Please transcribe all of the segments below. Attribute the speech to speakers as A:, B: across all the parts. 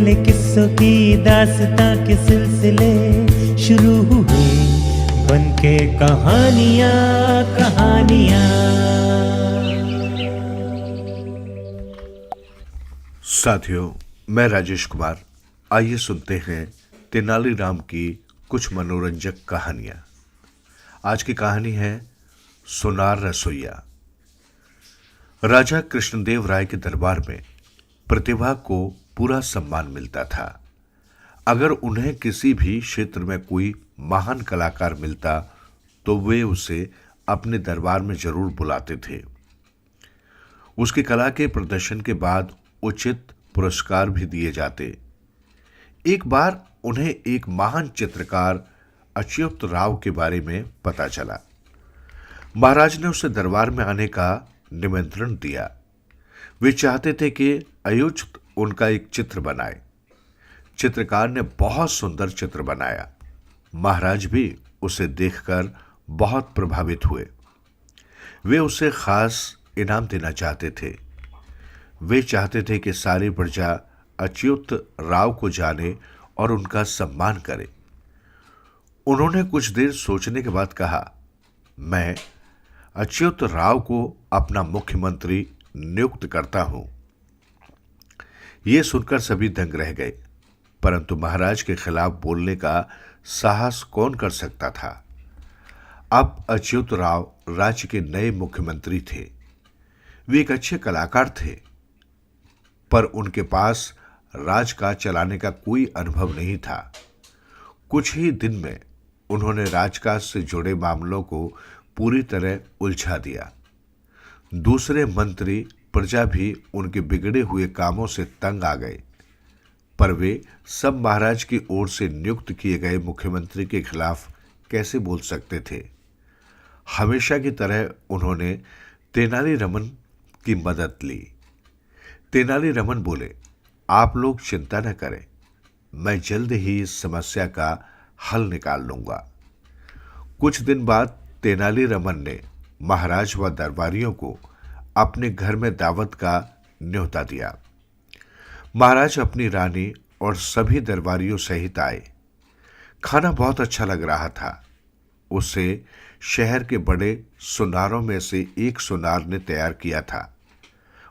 A: अकेले किस्सों की दास्तां के सिलसिले शुरू हुए बनके कहानियां कहानियां।
B: साथियों, मैं राजेश कुमार। आइए सुनते हैं तेनालीराम की कुछ मनोरंजक कहानियां। आज की कहानी है सोनार रसोइया। राजा कृष्णदेव राय के दरबार में प्रतिभा को पूरा सम्मान मिलता था। अगर उन्हें किसी भी क्षेत्र में कोई महान कलाकार मिलता तो वे उसे अपने दरबार में जरूर बुलाते थे। उसकी कला के प्रदर्शन के बाद उचित पुरस्कार भी दिए जाते। एक बार उन्हें एक महान चित्रकार अच्युत राव के बारे में पता चला। महाराज ने उसे दरबार में आने का निमंत्रण दिया। वे चाहते थे कि अच्युत उनका एक चित्र बनाए। चित्रकार ने बहुत सुंदर चित्र बनाया। महाराज भी उसे देखकर बहुत प्रभावित हुए। वे उसे खास इनाम देना चाहते थे। वे चाहते थे कि सारी प्रजा अच्युत राव को जाने और उनका सम्मान करे। उन्होंने कुछ देर सोचने के बाद कहा, मैं अच्युत राव को अपना मुख्यमंत्री नियुक्त करता हूं। यह सुनकर सभी दंग रह गए, परंतु महाराज के खिलाफ बोलने का साहस कौन कर सकता था। अब अच्युत राव राज्य के नए मुख्यमंत्री थे। वे एक अच्छे कलाकार थे, पर उनके पास राज का चलाने का कोई अनुभव नहीं था। कुछ ही दिन में उन्होंने राजकाज से जुड़े मामलों को पूरी तरह उलझा दिया। दूसरे मंत्री प्रजा भी उनके बिगड़े हुए कामों से तंग आ गए, पर वे सब महाराज की ओर से नियुक्त किए गए मुख्यमंत्री के खिलाफ कैसे बोल सकते थे। हमेशा की तरह उन्होंने तेनालीरामन की मदद ली। तेनालीरामन बोले, आप लोग चिंता न करें, मैं जल्द ही इस समस्या का हल निकाल लूंगा। कुछ दिन बाद तेनालीरामन ने महाराज व दरबारियों को अपने घर में दावत का न्योता दिया। महाराज अपनी रानी और सभी दरबारियों सहित आए। खाना बहुत अच्छा लग रहा था। उसे शहर के बड़े सुनारों में से एक सुनार ने तैयार किया था।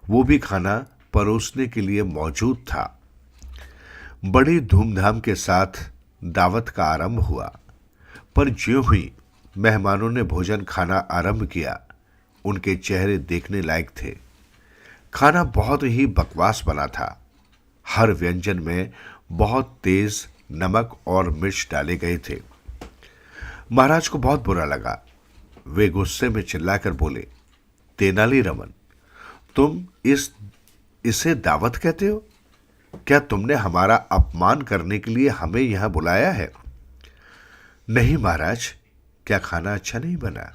B: वो भी खाना परोसने के लिए मौजूद था। बड़ी धूमधाम के साथ दावत का आरंभ हुआ, पर ज्यों ही मेहमानों ने भोजन खाना आरंभ किया, उनके चेहरे देखने लायक थे। खाना बहुत ही बकवास बना था। हर व्यंजन में बहुत तेज नमक और मिर्च डाले गए थे। महाराज को बहुत बुरा लगा। वे गुस्से में चिल्लाकर बोले, तेनालीरामन, तुम इसे दावत कहते हो? क्या तुमने हमारा अपमान करने के लिए हमें यहां बुलाया है? नहीं महाराज, क्या खाना अच्छा नहीं बना?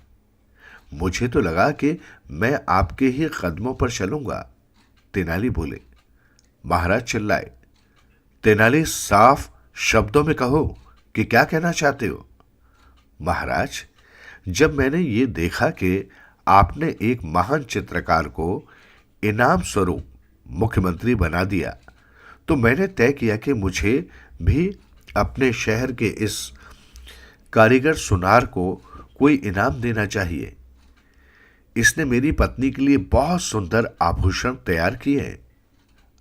B: मुझे तो लगा कि मैं आपके ही कदमों पर चलूंगा। तेनाली बोले। महाराज चिल्लाए, तेनाली, साफ शब्दों में कहो कि क्या कहना चाहते हो? महाराज, जब मैंने ये देखा कि आपने एक महान चित्रकार को इनाम स्वरूप मुख्यमंत्री बना दिया, तो मैंने तय किया कि मुझे भी अपने शहर के इस कारीगर सुनार को कोई इनाम देना चाहिए। इसने मेरी पत्नी के लिए बहुत सुंदर आभूषण तैयार किए हैं।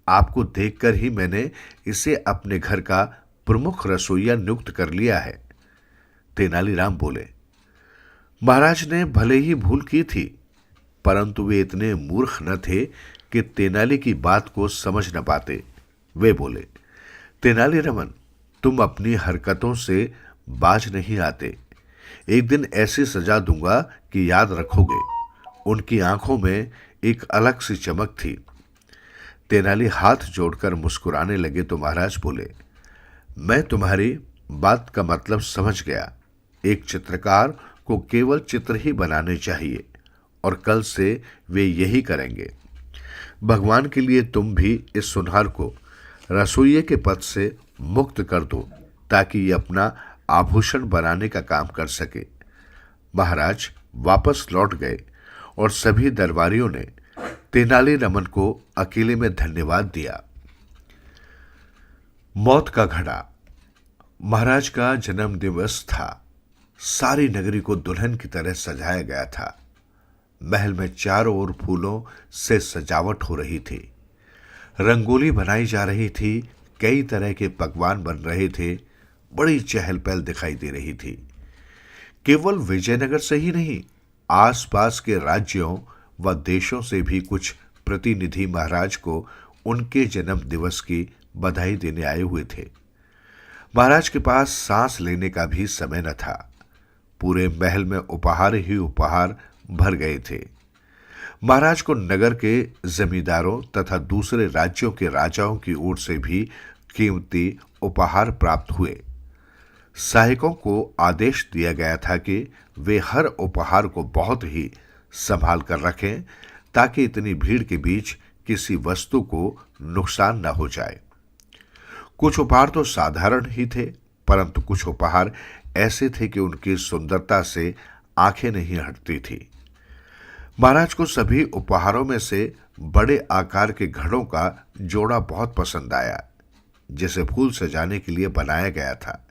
B: आपको देखकर ही मैंने इसे अपने घर का प्रमुख रसोइया नियुक्त कर लिया है। तेनालीराम बोले। महाराज ने भले ही भूल की थी, परंतु वे इतने मूर्ख न थे कि तेनाली की बात को समझ न पाते। वे बोले, तेनालीरामन, तुम अपनी हरकतों से बाज नहीं आते। एक दिन ऐसी सजा दूंगा कि याद रखोगे। उनकी आंखों में एक अलग सी चमक थी। तेनाली हाथ जोड़कर मुस्कुराने लगे तो महाराज बोले, मैं तुम्हारी बात का मतलब समझ गया। एक चित्रकार को केवल चित्र ही बनाने चाहिए और कल से वे यही करेंगे। भगवान के लिए तुम भी इस सुनार को रसोइये के पद से मुक्त कर दो ताकि ये अपना आभूषण बनाने का काम कर सके। महाराज वापस लौट गए और सभी दरबारियों ने तेनालीरामन को अकेले में धन्यवाद दिया। मौत का घड़ा। महाराज का जन्म दिवस था। सारी नगरी को दुल्हन की तरह सजाया गया था। महल में चारों ओर फूलों से सजावट हो रही थी। रंगोली बनाई जा रही थी। कई तरह के पकवान बन रहे थे। बड़ी चहल पहल दिखाई दे रही थी। केवल विजयनगर से ही नहीं, आसपास के राज्यों व देशों से भी कुछ प्रतिनिधि महाराज को उनके जन्म दिवस की बधाई देने आए हुए थे। महाराज के पास सांस लेने का भी समय न था। पूरे महल में उपहार ही उपहार भर गए थे। महाराज को नगर के जमींदारों तथा दूसरे राज्यों के राजाओं की ओर से भी कीमती उपहार प्राप्त हुए। सहायकों को आदेश दिया गया था कि वे हर उपहार को बहुत ही संभाल कर रखें, ताकि इतनी भीड़ के बीच किसी वस्तु को नुकसान न हो जाए। कुछ उपहार तो साधारण ही थे, परंतु कुछ उपहार ऐसे थे कि उनकी सुंदरता से आंखें नहीं हटती थी। महाराज को सभी उपहारों में से बड़े आकार के घड़ों का जोड़ा बहुत पसंद आया, जिसे फूल सजाने के लिए बनाया गया था।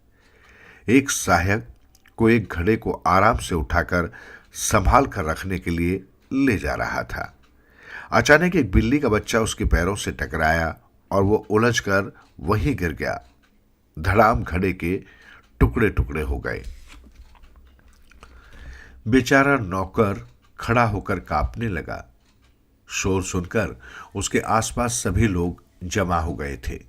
B: एक सहायक को एक घड़े को आराम से उठाकर संभाल कर रखने के लिए ले जा रहा था। अचानक एक बिल्ली का बच्चा उसके पैरों से टकराया और वो उलझकर वहीं गिर गया। धड़ाम घड़े के टुकड़े टुकड़े हो गए। बेचारा नौकर खड़ा होकर कांपने लगा। शोर सुनकर उसके आसपास सभी लोग जमा हो गए थे।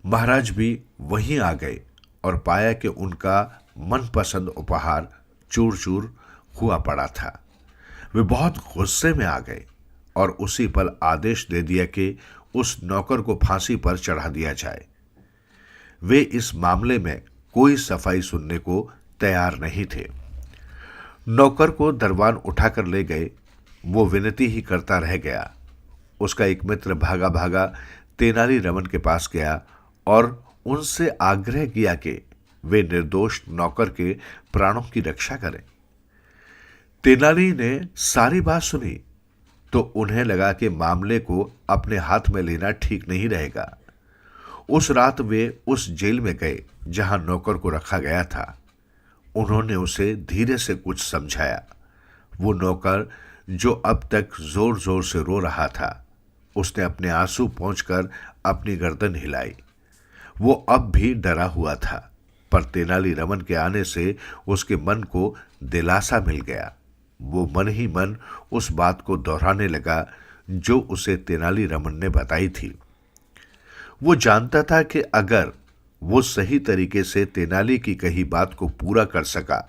B: महाराज भी वहीं आ गए और पाया कि उनका मनपसंद उपहार चूर चूर हुआ पड़ा था। वे बहुत गुस्से में आ गए और उसी पल आदेश दे दिया कि उस नौकर को फांसी पर चढ़ा दिया जाए। वे इस मामले में कोई सफाई सुनने को तैयार नहीं थे। नौकर को दरबान उठाकर ले गए। वो विनती ही करता रह गया। उसका एक मित्र भागा भागा तेनालीरामन के पास गया और उनसे आग्रह किया कि वे निर्दोष नौकर के प्राणों की रक्षा करें। तेनाली ने सारी बात सुनी तो उन्हें लगा कि मामले को अपने हाथ में लेना ठीक नहीं रहेगा। उस रात वे उस जेल में गए जहां नौकर को रखा गया था। उन्होंने उसे धीरे से कुछ समझाया। वो नौकर जो अब तक जोर जोर से रो रहा था, उसने अपने आंसू पोंछकर अपनी गर्दन हिलाई। वो अब भी डरा हुआ था, पर तेनालीरामन के आने से उसके मन को दिलासा मिल गया। वो मन ही मन उस बात को दोहराने लगा जो उसे तेनालीरामन ने बताई थी। वो जानता था कि अगर वो सही तरीके से तेनाली की कही बात को पूरा कर सका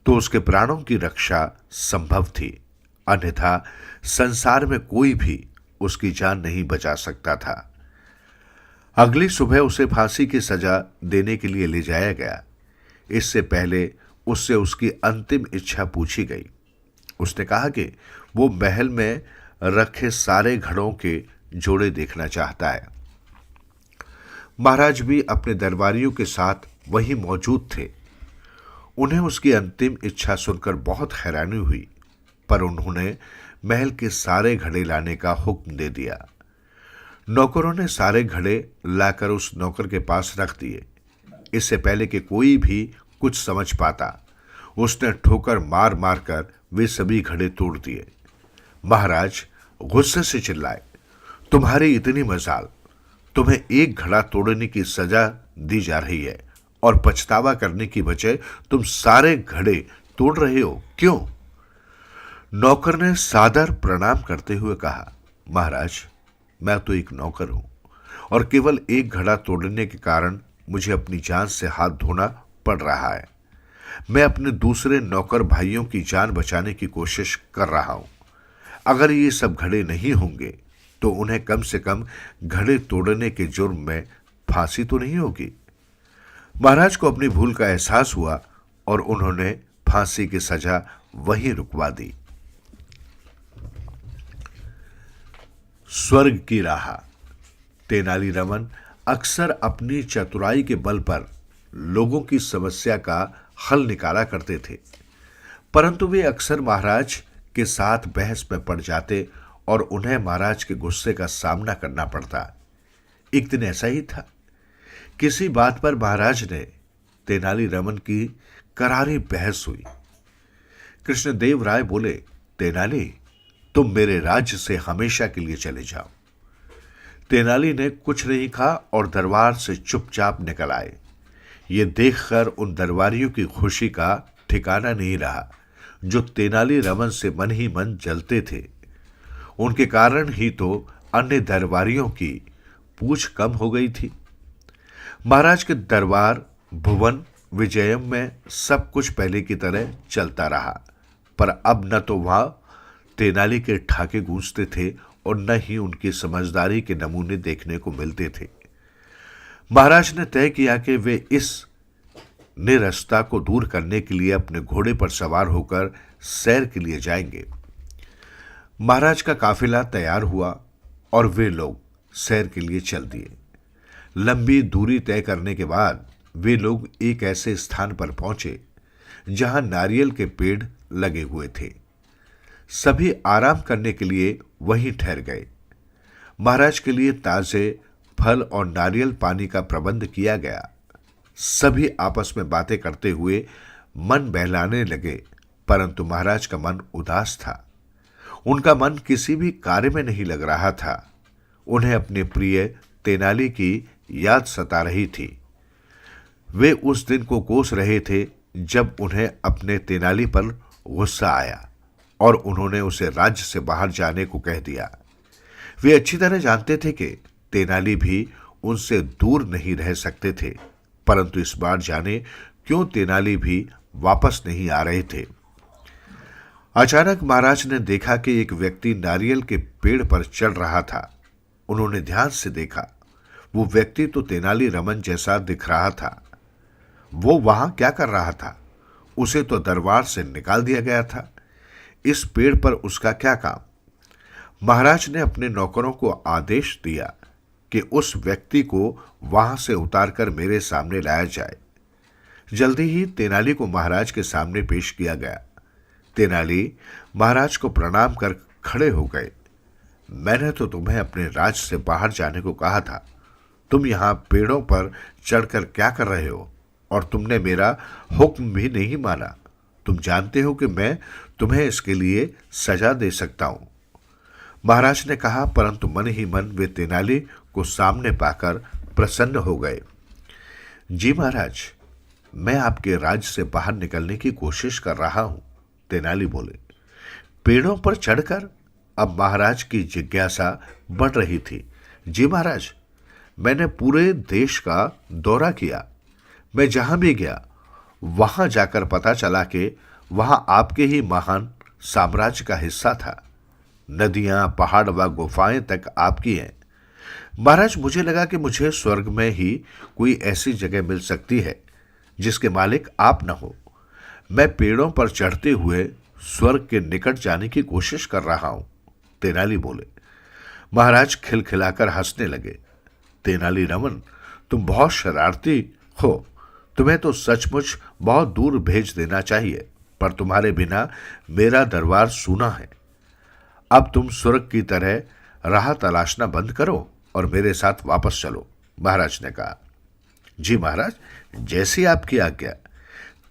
B: तो उसके प्राणों की रक्षा संभव थी, अन्यथा संसार में कोई भी उसकी जान नहीं बचा सकता था। अगली सुबह उसे फांसी की सजा देने के लिए ले जाया गया। इससे पहले उससे उसकी अंतिम इच्छा पूछी गई। उसने कहा कि वो महल में रखे सारे घड़ों के जोड़े देखना चाहता है। महाराज भी अपने दरबारियों के साथ वहीं मौजूद थे। उन्हें उसकी अंतिम इच्छा सुनकर बहुत हैरानी हुई, पर उन्होंने महल के सारे घड़े लाने का हुक्म दे दिया। नौकरों ने सारे घड़े लाकर उस नौकर के पास रख दिए। इससे पहले कि कोई भी कुछ समझ पाता, उसने ठोकर मार मार कर वे सभी घड़े तोड़ दिए। महाराज गुस्से से चिल्लाए, तुम्हारी इतनी मजाल, तुम्हें एक घड़ा तोड़ने की सजा दी जा रही है और पछतावा करने की बजाय तुम सारे घड़े तोड़ रहे हो, क्यों? नौकर ने सादर प्रणाम करते हुए कहा, महाराज, मैं तो एक नौकर हूं और केवल एक घड़ा तोड़ने के कारण मुझे अपनी जान से हाथ धोना पड़ रहा है। मैं अपने दूसरे नौकर भाइयों की जान बचाने की कोशिश कर रहा हूं। अगर ये सब घड़े नहीं होंगे तो उन्हें कम से कम घड़े तोड़ने के जुर्म में फांसी तो नहीं होगी। महाराज को अपनी भूल का एहसास हुआ और उन्होंने फांसी की सजा वहीं रुकवा दी। स्वर्ग की राह। तेनालीरामन अक्सर अपनी चतुराई के बल पर लोगों की समस्या का हल निकाला करते थे, परंतु वे अक्सर महाराज के साथ बहस में पड़ जाते और उन्हें महाराज के गुस्से का सामना करना पड़ता। एक दिन ऐसा ही था। किसी बात पर महाराज ने तेनाली रामन की करारी बहस हुई। कृष्णदेव राय बोले, तेनाली, तुम मेरे राज्य से हमेशा के लिए चले जाओ। तेनाली ने कुछ नहीं कहा और दरबार से चुपचाप निकल आए। ये देखकर उन दरबारियों की खुशी का ठिकाना नहीं रहा, जो तेनाली रामन से मन ही मन जलते थे। उनके कारण ही तो अन्य दरबारियों की पूछ कम हो गई थी। महाराज के दरबार भुवन विजयम में सब कुछ पहले की तरह चलता रहा, पर अब न तो वहां तेनाली के ठाके गूंजते थे और न ही उनकी समझदारी के नमूने देखने को मिलते थे। महाराज ने तय किया कि वे इस निरस्ता को दूर करने के लिए अपने घोड़े पर सवार होकर सैर के लिए जाएंगे। महाराज का काफिला तैयार हुआ और वे लोग सैर के लिए चल दिए। लंबी दूरी तय करने के बाद वे लोग एक ऐसे स्थान पर पहुंचे जहां नारियल के पेड़ लगे हुए थे। सभी आराम करने के लिए वहीं ठहर गए। महाराज के लिए ताजे फल और नारियल पानी का प्रबंध किया गया। सभी आपस में बातें करते हुए मन बहलाने लगे, परंतु महाराज का मन उदास था। उनका मन किसी भी कार्य में नहीं लग रहा था। उन्हें अपने प्रिय तेनाली की याद सता रही थी। वे उस दिन को कोस रहे थे जब उन्हें अपने तेनाली पर गुस्सा आया और उन्होंने उसे राज्य से बाहर जाने को कह दिया। वे अच्छी तरह जानते थे कि तेनाली भी उनसे दूर नहीं रह सकते थे, परंतु इस बार जाने क्यों तेनाली भी वापस नहीं आ रहे थे। अचानक महाराज ने देखा कि एक व्यक्ति नारियल के पेड़ पर चढ़ रहा था। उन्होंने ध्यान से देखा। वो व्यक्ति तो तेनाली रामन जैसा दिख रहा था। वो वहां क्या कर रहा था? उसे तो दरबार से निकाल दिया गया था। इस पेड़ पर उसका क्या काम? महाराज ने अपने नौकरों को आदेश दिया कि उस व्यक्ति को वहां से उतारकर मेरे सामने लाया जाए। जल्दी ही तेनाली को महाराज के सामने पेश किया गया। तेनाली महाराज को प्रणाम कर खड़े हो गए। मैंने तो तुम्हें अपने राज्य से बाहर जाने को कहा था। तुम यहां पेड़ों पर चढ़कर क्या कर रहे हो? और तुमने मेरा हुक्म भी नहीं माना। तुम जानते हो कि मैं तुम्हें इसके लिए सजा दे सकता हूं। महाराज ने कहा, परंतु मन ही मन वे तेनाली को सामने पाकर प्रसन्न हो गए। जी महाराज, मैं आपके राज्य से बाहर निकलने की कोशिश कर रहा हूं। तेनाली बोले। पेड़ों पर चढ़कर? अब महाराज की जिज्ञासा बढ़ रही थी। जी महाराज, मैंने पूरे देश का दौरा किया। मैं जहां भी गया वहां जाकर पता चला कि वहां आपके ही महान साम्राज्य का हिस्सा था। नदियां, पहाड़ व गुफाएं तक आपकी हैं। महाराज, मुझे लगा कि मुझे स्वर्ग में ही कोई ऐसी जगह मिल सकती है जिसके मालिक आप न हो। मैं पेड़ों पर चढ़ते हुए स्वर्ग के निकट जाने की कोशिश कर रहा हूं। तेनाली बोले। महाराज खिलखिलाकर हंसने लगे। तेनाली रामन, तुम बहुत शरारती हो। तुम्हें तो सचमुच बहुत दूर भेज देना चाहिए, पर तुम्हारे बिना मेरा दरबार सूना है। अब तुम स्वर्ग की तरह राह तलाशना बंद करो और मेरे साथ वापस चलो, महाराज ने कहा। जी महाराज, जैसी आपकी आज्ञा,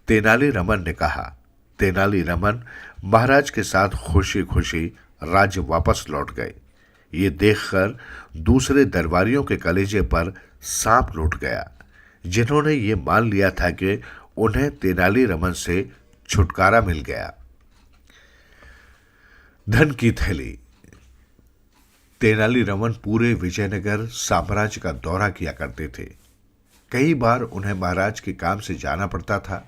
B: तेनाली रामन ने कहा। तेनाली रामन महाराज के साथ खुशी खुशी राज्य वापस लौट गए। ये देखकर दूसरे दरबारियों के कलेजे पर सांप लौट गया, जिन्होंने ये मान लिया था कि उन्हें तेनाली रामन से छुटकारा मिल गया। धन की थैली। तेनाली रामन पूरे विजयनगर साम्राज्य का दौरा किया करते थे। कई बार उन्हें महाराज के काम से जाना पड़ता था।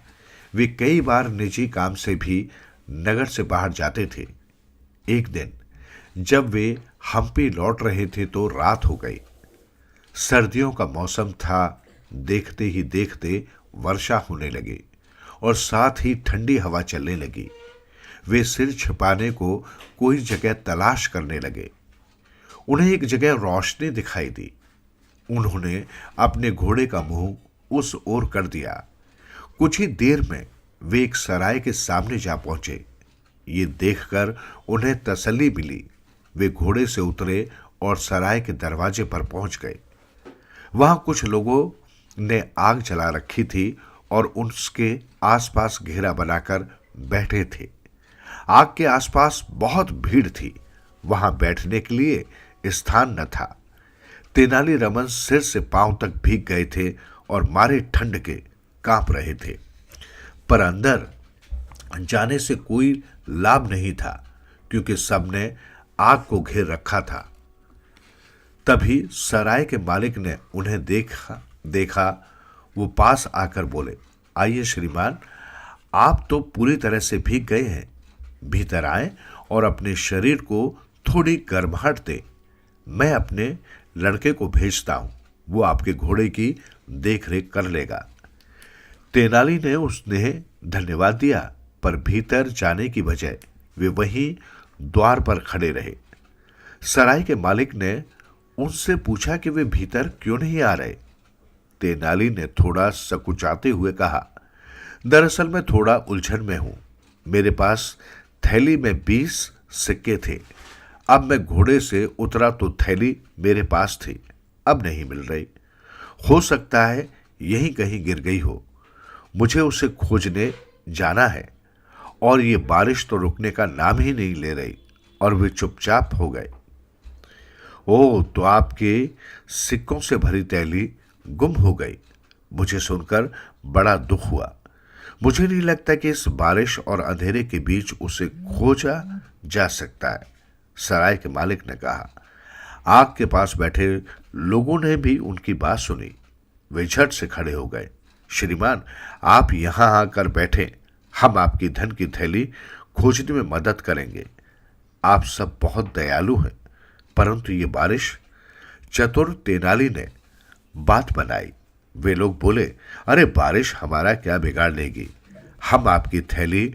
B: वे कई बार निजी काम से भी नगर से बाहर जाते थे। एक दिन जब वे हम्पी लौट रहे थे तो रात हो गई। सर्दियों का मौसम था। देखते ही देखते वर्षा होने लगी और साथ ही ठंडी हवा चलने लगी। वे सिर छिपाने को कोई जगह तलाश करने लगे। उन्हें एक जगह रोशनी दिखाई दी। उन्होंने अपने घोड़े का मुंह उस ओर कर दिया। कुछ ही देर में वे एक सराय के सामने जा पहुंचे। ये देखकर उन्हें तसल्ली मिली। वे घोड़े से उतरे और सराय के दरवाजे पर पहुंच गए। वहां कुछ लोगों ने आग जला रखी थी और उसके आसपास घेरा बनाकर बैठे थे। आग के आसपास बहुत भीड़ थी, वहां बैठने के लिए स्थान न था। तेनालीरामन सिर से पांव तक भीग गए थे और मारे ठंड के कांप रहे थे, पर अंदर जाने से कोई लाभ नहीं था क्योंकि सबने आग को घेर रखा था। तभी सराय के मालिक ने उन्हें देखा। वो पास आकर बोले, आइए श्रीमान, आप तो पूरी तरह से भीग गए हैं, भीतर आए और अपने शरीर को थोड़ी गर्माहट दे। मैं अपने लड़के को भेजता हूं, वो आपके घोड़े की देखरेख कर लेगा। तेनाली ने उसने धन्यवाद दिया, पर भीतर जाने की बजाय वे वहीं द्वार पर खड़े रहे। सराय के मालिक ने उनसे पूछा कि वे भीतर क्यों नहीं आ रहे। तेनाली ने थोड़ा सकुचाते हुए कहा, दरअसल मैं थोड़ा उलझन में हूं। मेरे पास थैली में 20 सिक्के थे। अब मैं घोड़े से उतरा तो थैली मेरे पास थी, अब नहीं मिल रही। हो सकता है यहीं कहीं गिर गई हो। मुझे उसे खोजने जाना है और ये बारिश तो रुकने का नाम ही नहीं ले रही। और वे चुपचाप हो गए। ओ, तो आपके सिक्कों से भरी थैली गुम हो गई। मुझे सुनकर बड़ा दुख हुआ। मुझे नहीं लगता कि इस बारिश और अंधेरे के बीच उसे खोजा जा सकता है, सराय के मालिक ने कहा। आग के पास बैठे लोगों ने भी उनकी बात सुनी। वे झट से खड़े हो गए। श्रीमान, आप यहां आकर बैठे, हम आपकी धन की थैली खोजने में मदद करेंगे। आप सब बहुत दयालु हैं, परंतु ये बारिश। चतुर तेनाली ने बात बनाई। वे लोग बोले, अरे बारिश हमारा क्या बिगाड़ लेगी, हम आपकी थैली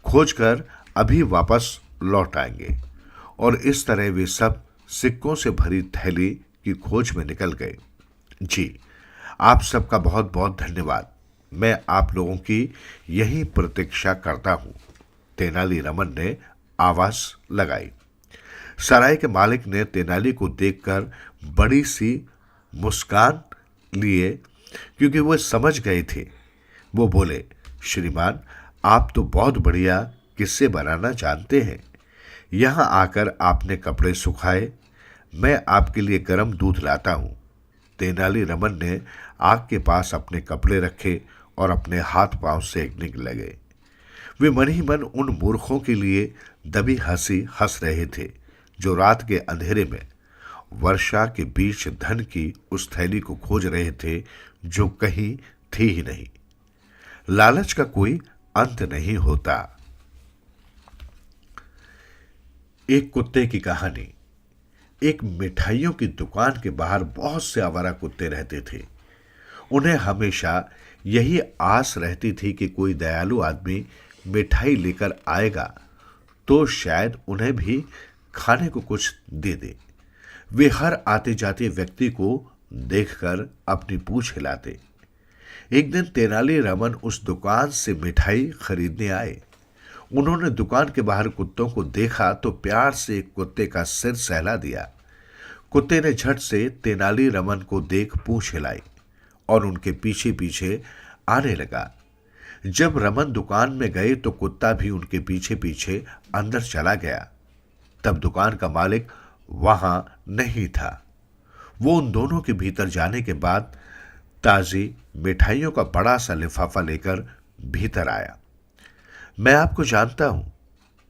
B: खोजकर अभी वापस लौट आएंगे। और इस तरह वे सब सिक्कों से भरी थैली की खोज में निकल गए। जी, आप सबका बहुत बहुत धन्यवाद। मैं आप लोगों की यही प्रतीक्षा करता हूं, तेनालीरामन ने आवाज लगाई। सराय के मालिक ने तेनाली को देखकर बड़ी सी मुस्कान लिए, क्योंकि वो समझ गए थे। वो बोले, श्रीमान, आप तो बहुत बढ़िया किस्से बनाना जानते हैं। यहां आकर आपने कपड़े सुखाए, मैं आपके लिए गर्म दूध लाता हूं। तेनालीरामन ने आग के पास अपने कपड़े रखे और अपने हाथ पांव सेकने लगे। वे मन ही मन उन मूर्खों के लिए दबी हंसी हंस रहे थे जो रात के अंधेरे में वर्षा के बीच धन की उस थैली को खोज रहे थे जो कहीं थी ही नहीं। लालच का कोई अंत नहीं होता। एक कुत्ते की कहानी। एक मिठाइयों की दुकान के बाहर बहुत से आवारा कुत्ते रहते थे। उन्हें हमेशा यही आस रहती थी कि कोई दयालु आदमी मिठाई लेकर आएगा तो शायद उन्हें भी खाने को कुछ दे दे। वे हर आते जाते व्यक्ति को देखकर अपनी पूंछ हिलाते। एक दिन तेनालीरामन उस दुकान से मिठाई खरीदने आए। उन्होंने दुकान के बाहर कुत्तों को देखा तो प्यार से एक कुत्ते का सिर सहला दिया। कुत्ते ने झट से तेनालीरामन को देख पूंछ हिलाई और उनके पीछे पीछे आने लगा। जब रमन दुकान में गए तो कुत्ता भी उनके पीछे पीछे अंदर चला गया। तब दुकान का मालिक वहां नहीं था। वो उन दोनों के भीतर जाने के बाद ताजी मिठाइयों का बड़ा सा लिफाफा लेकर भीतर आया। मैं आपको जानता हूं,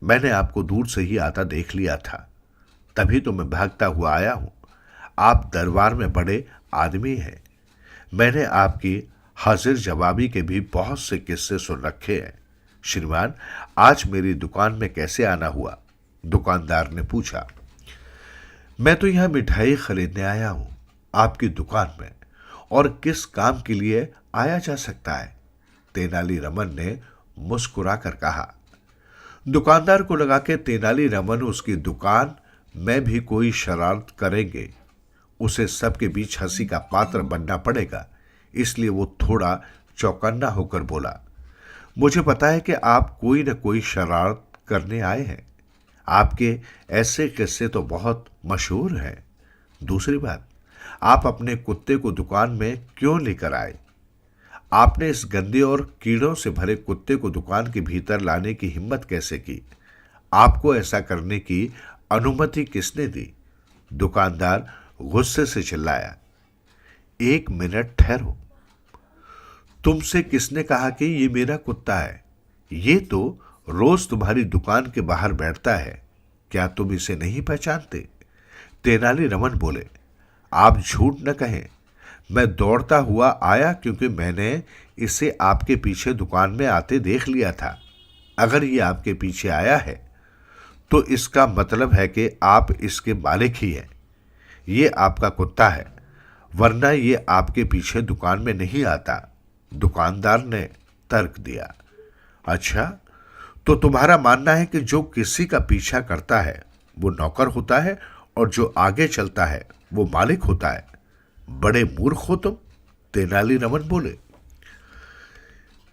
B: मैंने आपको दूर से ही आता देख लिया था, तभी तो मैं भागता हुआ आया हूं। आप दरबार में बड़े आदमी हैं। मैंने आपकी हाजिर जवाबी के भी बहुत से किस्से सुन रखे हैं। श्रीमान, आज मेरी दुकान में कैसे आना हुआ? दुकानदार ने पूछा। मैं तो यहां मिठाई खरीदने आया हूं आपकी दुकान में, और किस काम के लिए आया जा सकता है? तेनालीरामन ने मुस्कुराकर कहा। दुकानदार को लगा कि तेनालीरामन उसकी दुकान में भी कोई शरारत करेंगे, उसे सबके बीच हंसी का पात्र बनना पड़ेगा, इसलिए वो थोड़ा चौकन्ना होकर बोला, मुझे पता है कि आप कोई न कोई शरारत करने आए हैं। आपके ऐसे किस्से तो बहुत मशहूर हैं। दूसरी बात, आप अपने कुत्ते को दुकान में क्यों लेकर आए? आपने इस गंदे और कीड़ों से भरे कुत्ते को दुकान के भीतर लाने की हिम्मत कैसे की? आपको ऐसा करने की अनुमति किसने दी? दुकानदार गुस्से से चिल्लाया। 1 मिनट ठहरो। तुमसे किसने कहा कि ये मेरा कुत्ता है? ये तो रोज तुम्हारी दुकान के बाहर बैठता है। क्या तुम इसे नहीं पहचानते? तेनालीरामन बोले, आप झूठ न कहें। मैं दौड़ता हुआ आया क्योंकि मैंने इसे आपके पीछे दुकान में आते देख लिया था। अगर ये आपके पीछे आया है तो इसका मतलब है कि आप इसके मालिक ही हैं। ये आपका कुत्ता है, वरना ये आपके पीछे दुकान में नहीं आता। दुकानदार ने तर्क दिया। अच्छा, तो तुम्हारा मानना है कि जो किसी का पीछा करता है वो नौकर होता है और जो आगे चलता है वो मालिक होता है? बड़े मूर्ख हो तुम, तेनालीरामन बोले।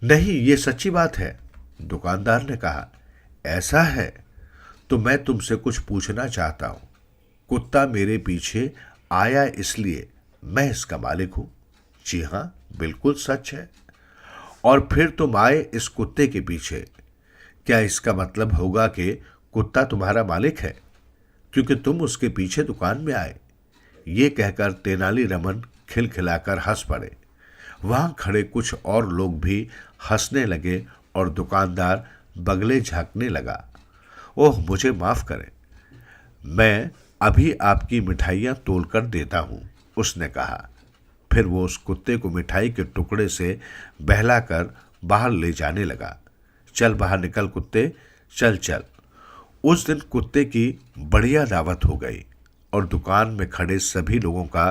B: नहीं, ये सच्ची बात है, दुकानदार ने कहा। ऐसा है तो मैं तुमसे कुछ पूछना चाहता हूं। कुत्ता मेरे पीछे आया इसलिए मैं इसका मालिक हूं? जी हां, बिल्कुल सच है। और फिर तुम आए इस कुत्ते के पीछे। क्या इसका मतलब होगा कि कुत्ता तुम्हारा मालिक है क्योंकि तुम उसके पीछे दुकान में आए? ये कहकर तेनालीरामन खिलखिलाकर हंस पड़े। वहां खड़े कुछ और लोग भी हंसने लगे और दुकानदार बगले झांकने लगा। ओह, मुझे माफ करें, मैं अभी आपकी मिठाइयां तोलकर देता हूं, उसने कहा। फिर वो उस कुत्ते को मिठाई के टुकड़े से बहलाकर बाहर ले जाने लगा। चल बाहर निकल कुत्ते, चल चल। उस दिन कुत्ते की बढ़िया दावत हो गई और दुकान में खड़े सभी लोगों का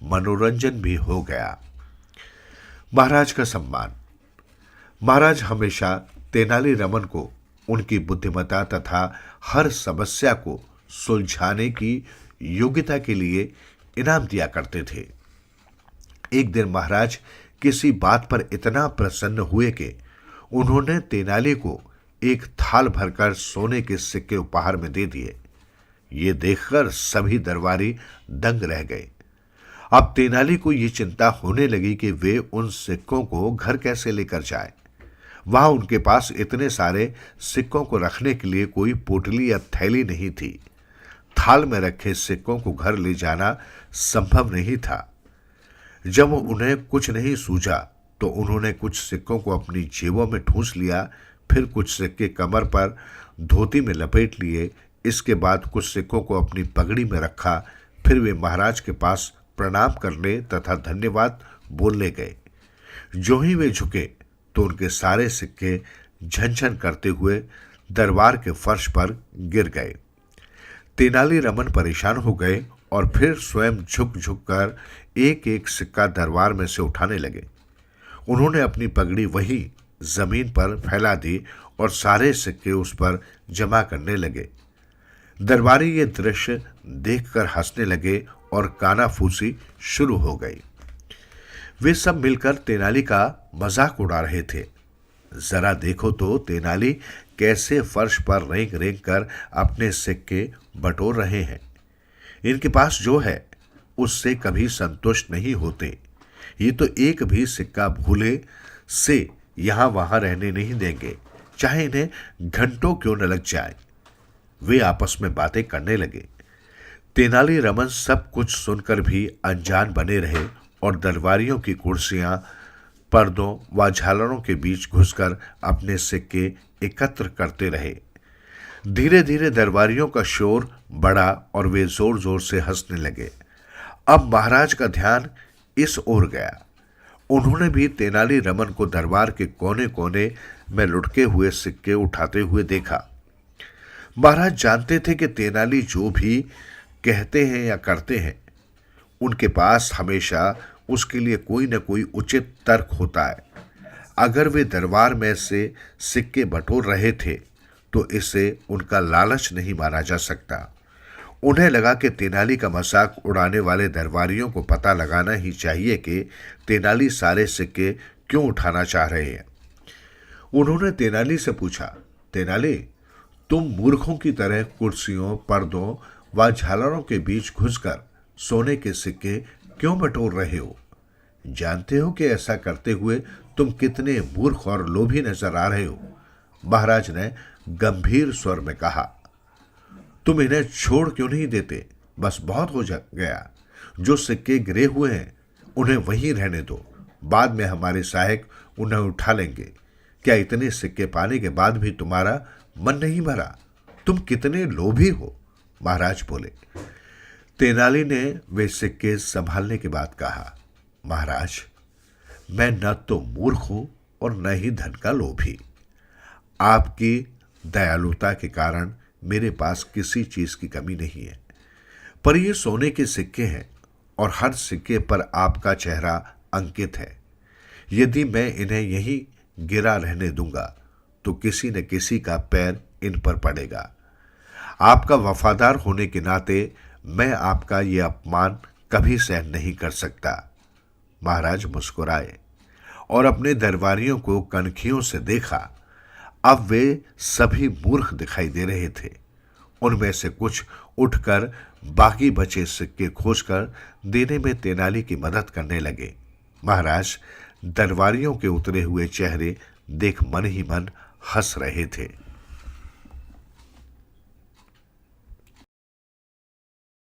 B: मनोरंजन भी हो गया। महाराज का सम्मान। महाराज हमेशा तेनालीरामन को उनकी बुद्धिमत्ता तथा हर समस्या को सुलझाने की योग्यता के लिए इनाम दिया करते थे। एक दिन महाराज किसी बात पर इतना प्रसन्न हुए कि उन्होंने तेनाली को एक थाल भरकर सोने के सिक्के उपहार में दे दिए। ये देखकर सभी दरबारी दंग रह गए। अब तेनाली को ये चिंता होने लगी कि वे उन सिक्कों को घर कैसे लेकर जाएं। वहां उनके पास इतने सारे सिक्कों को रखने के लिए कोई पोटली या थैली नहीं थी। थाल में रखे सिक्कों को घर ले जाना संभव नहीं था। जब उन्हें कुछ नहीं सूझा तो उन्होंने कुछ सिक्कों को अपनी जेबों में ठूंस लिया, फिर कुछ सिक्के कमर पर धोती में लपेट लिए। इसके बाद कुछ सिक्कों को अपनी पगड़ी में रखा। फिर वे महाराज के पास प्रणाम करने तथा धन्यवाद बोलने गए। जो ही वे झुके तो उनके सारे सिक्के झनझन करते हुए दरबार के फर्श पर गिर गए। तेनालीरामन परेशान हो गए और फिर स्वयं झुक झुक कर एक एक सिक्का दरबार में से उठाने लगे। उन्होंने अपनी पगड़ी वही जमीन पर फैला दी और सारे सिक्के उस पर जमा करने लगे। दरबारी ये दृश्य देखकर हंसने लगे और कानाफूसी शुरू हो गई। वे सब मिलकर तेनाली का मजाक उड़ा रहे थे। जरा देखो तो तेनाली कैसे फर्श पर रेंग रेंग कर अपने सिक्के बटोर रहे हैं। इनके पास जो है उससे कभी संतुष्ट नहीं होते। ये तो एक भी सिक्का भूले से यहां वहां रहने नहीं देंगे, चाहे इन्हें घंटों क्यों न लग जाए। वे आपस में बातें करने लगे। तेनालीरामन सब कुछ सुनकर भी अनजान बने रहे और दरबारियों की कुर्सियां, पर्दों व झालरों के बीच घुसकर अपने सिक्के एकत्र करते रहे। धीरे धीरे दरबारियों का शोर बढ़ा और वे जोर जोर से हंसने लगे। अब महाराज का ध्यान इस ओर गया। उन्होंने भी तेनालीरामन को दरबार के कोने कोने में लुढ़के हुए सिक्के उठाते हुए देखा। महाराज जानते थे कि तेनाली जो भी कहते हैं या करते हैं, उनके पास हमेशा उसके लिए कोई न कोई उचित तर्क होता है। अगर वे दरबार में से सिक्के बटोर रहे थे तो इसे उनका लालच नहीं माना जा सकता। उन्हें लगा कि तेनाली का मजाक उड़ाने वाले दरबारियों को पता लगाना ही चाहिए कि तेनाली सारे सिक्के क्यों उठाना चाह रहे हैं। उन्होंने तेनाली से पूछा, तेनाली, तुम मूर्खों की तरह कुर्सियों, पर्दों व झालरों के बीच घुसकर सोने के सिक्के क्यों बटोर रहे हो? जानते हो कि ऐसा करते हुए तुम कितने मूर्ख और लोभी नजर आ रहे हो? महाराज ने गंभीर स्वर में कहा। तुम इन्हें छोड़ क्यों नहीं देते? बस बहुत हो गया। जो सिक्के गिरे हुए हैं उन्हें वहीं रहने दो, बाद में हमारे सहायक उन्हें उठा लेंगे। क्या इतने सिक्के पाने के बाद भी तुम्हारा मन नहीं भरा? तुम कितने लोभी हो? महाराज बोले। तेनाली ने वे सिक्के संभालने के बाद कहा, महाराज, मैं न तो मूर्ख हूं और न ही धन का लोभी। आपकी दयालुता के कारण मेरे पास किसी चीज की कमी नहीं है, पर ये सोने के सिक्के हैं और हर सिक्के पर आपका चेहरा अंकित है। यदि मैं इन्हें यहीं गिरा रहने दूंगा तो किसी न किसी का पैर इन पर पड़ेगा। आपका वफादार होने के नाते मैं आपका यह अपमान कभी सहन नहीं कर सकता। महाराज मुस्कुराए और अपने दरबारियों को कनखियों से देखा। अब वे सभी मूर्ख दिखाई दे रहे थे। उनमें से कुछ उठकर बाकी बचे सिक्के खोजकर देने में तेनाली की मदद करने लगे। महाराज दरबारियों के उतरे हुए चेहरे देख मन ही मन हंस रहे थे।